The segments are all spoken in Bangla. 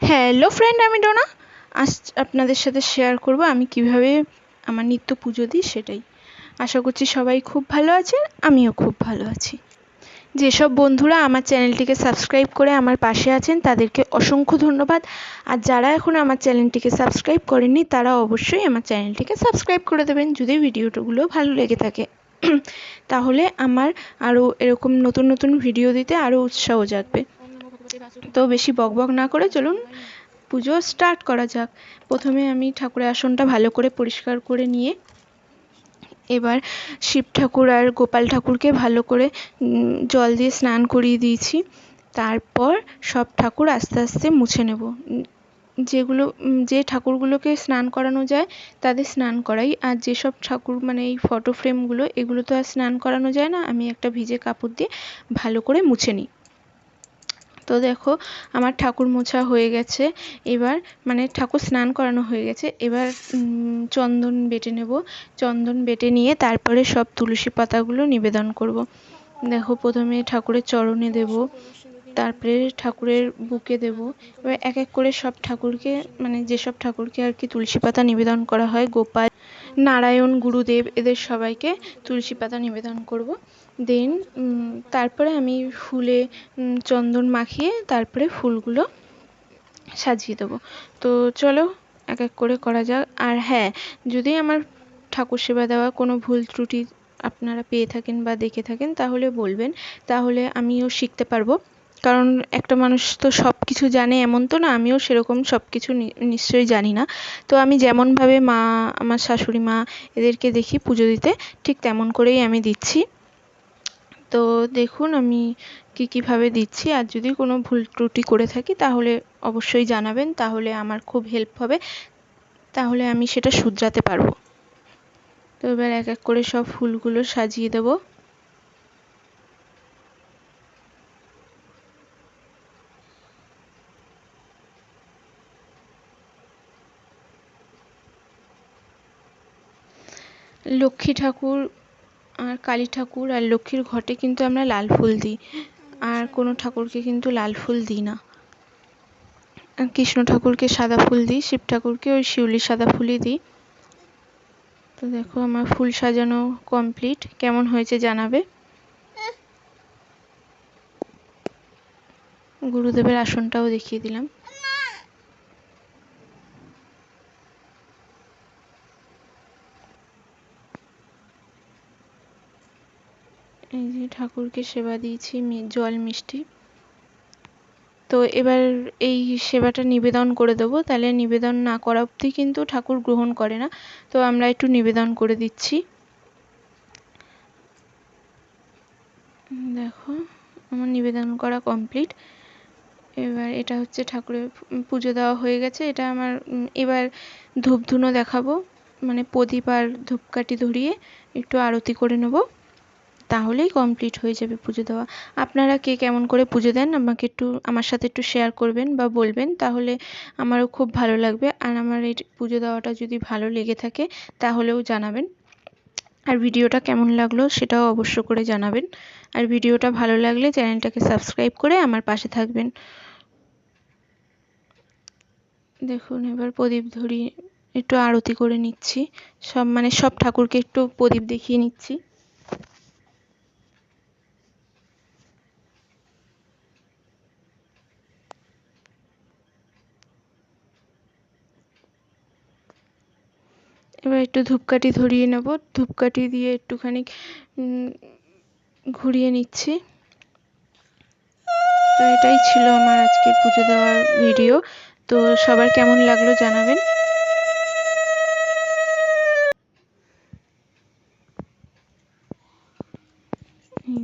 হ্যালো ফ্রেন্ড, আমি ডোনা। আজ আপনাদের সাথে শেয়ার করব আমি কিভাবে আমার নিত্য পুজো দিই সেটাই। আশা করছি সবাই খুব ভালো আছেন, আমিও খুব ভালো আছি। যেসব বন্ধুরা আমার চ্যানেলটিকে সাবস্ক্রাইব করে আমার পাশে আছেন তাদেরকে অসংখ্য ধন্যবাদ। আর যারা এখন আমার চ্যানেলটিকে সাবস্ক্রাইব করেননি তারা অবশ্যই আমার চ্যানেলটিকে সাবস্ক্রাইব করে দেবেন যদি ভিডিওগুলো ভালো লেগে থাকে। তাহলে আমার আরও এরকম নতুন নতুন ভিডিও দিতে আরও উৎসাহ জাগবে। তো বেশি বকবক না করে চলুন পুজো স্টার্ট করা যাক। প্রথমে আমি ঠাকুরের আসনটা ভালো করে পরিষ্কার করে নিয়ে এবার শিব ঠাকুর আর গোপাল ঠাকুরকে ভালো করে জল দিয়ে স্নান করিয়ে দিয়েছি। তারপর সব ঠাকুর আস্তে আস্তে মুছে নেব। যে ঠাকুরগুলোকে স্নান করানো যায় তাদের স্নান করাই, আর যেসব ঠাকুর মানে এই ফটো ফ্রেমগুলো এগুলো তো আর স্নান করানো যায় না, আমি একটা ভিজে কাপড় দিয়ে ভালো করে মুছে নিই। তো দেখো আমার ঠাকুর মোছা হয়ে গেছে। এবার মানে ঠাকুর স্নান করানো হয়ে গেছে। এবার চন্দন বেটে নেব। চন্দন বেটে নিয়ে তারপরে সব তুলসী পাতাগুলো নিবেদন করব। দেখো প্রথমে ঠাকুরের চরণে দেব, তারপরে ঠাকুরের বুকে দেব। এবার এক এক করে সব ঠাকুরকে মানে যেসব ঠাকুরকে আর কি তুলসী পাতা নিবেদন করা হয়, গোপাল, নারায়ণ, গুরুদেব, এদের সবাইকে তুলসী পাতা নিবেদন করব। দেন তারপরে আমি ফুলে চন্দন মাখিয়ে তারপরে ফুলগুলো সাজিয়ে দেবো। তো চলো এক এক করে করা যাক। আর হ্যাঁ, যদি আমার ঠাকুর সেবা দেওয়া কোনো ভুল ত্রুটি আপনারা পেয়ে থাকেন বা দেখে থাকেন তাহলে বলবেন, তাহলে আমিও শিখতে পারবো। কারণ একটা মানুষ তো সব কিছু জানে এমন তো না, আমিও সেরকম সব কিছু নিশ্চয়ই জানি না। তো আমি যেমনভাবে মা, আমার শাশুড়ি মা এদেরকে দেখি পুজো দিতে, ঠিক তেমন করেই আমি দিচ্ছি। তো দেখুন আমি কীভাবে দিচ্ছি। আর যদি কোনো ভুল ত্রুটি করে থাকি তাহলে অবশ্যই জানাবেন, তাহলে আমার খুব হেল্প হবে, তাহলে আমি সেটা শুধরাতে পারবো। তো এবার এক এক করে সব ফুলগুলো সাজিয়ে দেব। লক্ষ্মী ঠাকুর আর কালী ঠাকুর আর লক্ষ্মীর ঘটে কিন্তু আমরা লাল ফুল দিই, আর কোনো ঠাকুরকে কিন্তু লাল ফুল দিই না। কৃষ্ণ ঠাকুরকে সাদা ফুল দিই, শিব ঠাকুরকে ওই শিউলি সাদা ফুলই দিই। তো দেখো আমার ফুল সাজানো কমপ্লিট, কেমন হয়েছে জানাবে। গুরুদেবের আসনটাও দেখিয়ে দিলাম। এই যে ঠাকুরকে সেবা দিয়েছি জল মিষ্টি। তো এবার এই সেবাটা নিবেদন করে দেবো, তাহলে নিবেদন না করা অবধি কিন্তু ঠাকুর গ্রহণ করে না। তো আমরা একটু নিবেদন করে দিচ্ছি। দেখো আমার নিবেদন করা কমপ্লিট। এবার এটা হচ্ছে ঠাকুরের পুজো দেওয়া হয়ে গেছে। এটা আমার এবার ধূপ ধুনো দেখাবো, মানে প্রদীপ আর ধূপকাঠি ধরিয়ে একটু আরতি করে নেব, তাহলেই কমপ্লিট হয়ে যাবে পুজো দেওয়া। আপনারা কে কেমন করে পুজো দেন আমাকে একটু আমার সাথে একটু শেয়ার করবেন বা বলবেন, তাহলে আমারও খুব ভালো লাগবে। আর আমার এই পুজো দেওয়াটা যদি ভালো লেগে থাকে তাহলেও জানাবেন। আর ভিডিওটা কেমন লাগলো সেটাও অবশ্য করে জানাবেন। আর ভিডিওটা ভালো লাগলে চ্যানেলটাকে সাবস্ক্রাইব করে আমার পাশে থাকবেন। দেখুন এবার প্রদীপ ধরিয়ে একটু আরতি করে নিচ্ছি, সব ঠাকুরকে একটু প্রদীপ দেখিয়ে নিচ্ছি। এবার একটু ধূপকাঠি ধরিয়ে নেব, ধূপকাঠি দিয়ে একটুখানি ঘুরিয়ে নিচ্ছি। তো এটাই ছিল আমার আজকে পুজো দেওয়ার ভিডিও। তো সবার কেমন লাগলো জানাবেন।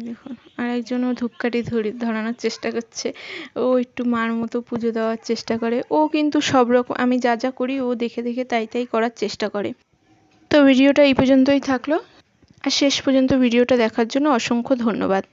দেখুন আর একজনও ধূপকাঠি ধরানোর চেষ্টা করছে, ও একটু মার মতো পুজো দেওয়ার চেষ্টা করে। ও কিন্তু সব রকম আমি যা যা করি ও দেখে দেখে তাই করার চেষ্টা করে। তো ভিডিওটা এই পর্যন্তই থাকলো, আর শেষ পর্যন্ত ভিডিওটা দেখার জন্য অসংখ্য ধন্যবাদ।